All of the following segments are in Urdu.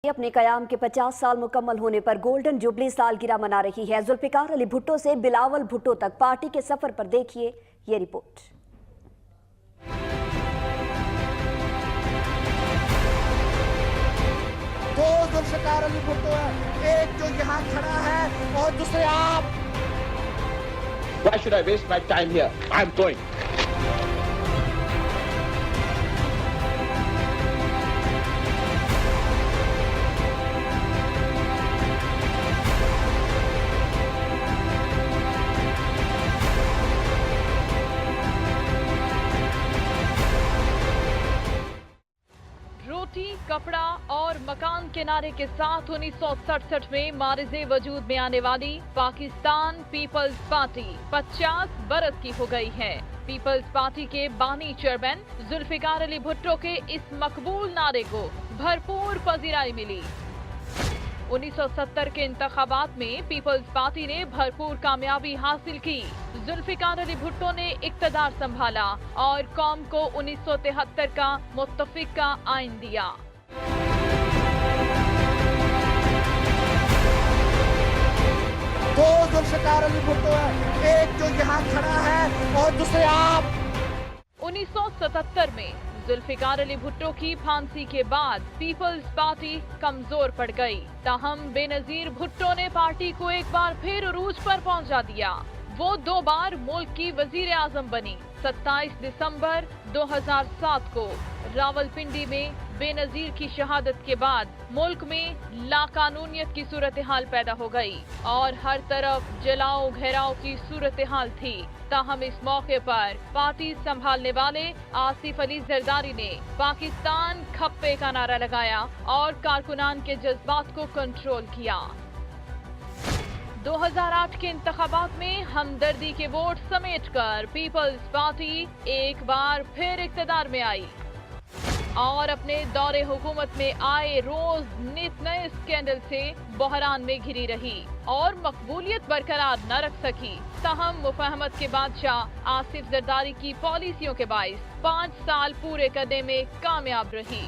اپنے قیام کے 50 سال مکمل ہونے پر گولڈن جوبلی سالگرہ منا رہی ہے۔ ذوالفقار علی بھٹو سے بلاول بھٹو تک پارٹی کے سفر پر دیکھیے یہ رپورٹ۔ دو ذوالفقار علی بھٹو ہے، ایک جو یہاں کھڑا ہے اور دوسرے آپ۔ Why should I waste my time here? I'm going. روٹی، کپڑا اور مکان کے نعرے کے ساتھ 1967 میں معرض وجود میں آنے والی پاکستان پیپلز پارٹی 50 برس کی ہو گئی ہے۔ پیپلز پارٹی کے بانی چیئرمین ذوالفقار علی بھٹو کے اس مقبول نعرے کو بھرپور پذیرائی ملی۔ 1970 کے انتخابات میں پیپلز پارٹی نے بھرپور کامیابی حاصل کی۔ ذوالفقار علی بھٹو نے اقتدار سنبھالا اور قوم کو 1973 کا متفق کا آئین دیا۔ دو ذوالفقار علی بھٹو ہے، ایک جو یہاں کھڑا ہے اور دوسرے آپ۔ 1977 میں ذوالفقار علی بھٹو کی پھانسی کے بعد پیپلز پارٹی کمزور پڑ گئی، تاہم بے نظیر بھٹو نے پارٹی کو ایک بار پھر عروج پر پہنچا دیا۔ وہ 2 بار ملک کی وزیر اعظم بنی۔ 27 دسمبر 2007 کو راولپنڈی میں بے نظیر کی شہادت کے بعد ملک میں لاقانونیت کی صورتحال پیدا ہو گئی اور ہر طرف جلاؤ گھیراؤ کی صورتحال تھی۔ تاہم اس موقع پر پارٹی سنبھالنے والے آصف علی زرداری نے پاکستان کھپے کا نعرہ لگایا اور کارکنان کے جذبات کو کنٹرول کیا۔ 2008 کے انتخابات میں ہمدردی کے ووٹ سمیٹ کر پیپلز پارٹی ایک بار پھر اقتدار میں آئی اور اپنے دور حکومت میں آئے روز نت نئے اسکینڈل سے بحران میں گھری رہی اور مقبولیت برقرار نہ رکھ سکی۔ تاہم مفاہمت کے بادشاہ آصف زرداری کی پالیسیوں کے باعث 5 سال پورے کرنے میں کامیاب رہی۔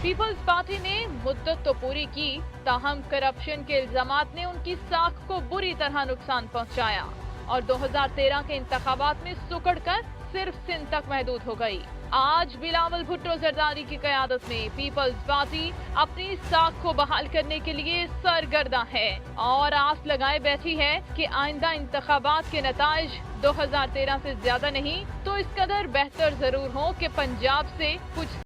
پیپلز پارٹی نے مدت تو پوری کی، تاہم کرپشن کے الزامات نے ان کی ساکھ کو بری طرح نقصان پہنچایا اور 2013 کے انتخابات میں سکڑ کر صرف سندھ تک محدود ہو گئی۔ آج بلاول بھٹو زرداری کی قیادت میں پیپلز پارٹی اپنی ساکھ کو بحال کرنے کے لیے سرگرداں ہے اور آس لگائے بیٹھی ہے کہ آئندہ انتخابات کے نتائج 2013 سے زیادہ نہیں تو اس قدر بہتر ضرور ہوں کہ پنجاب سے کچھ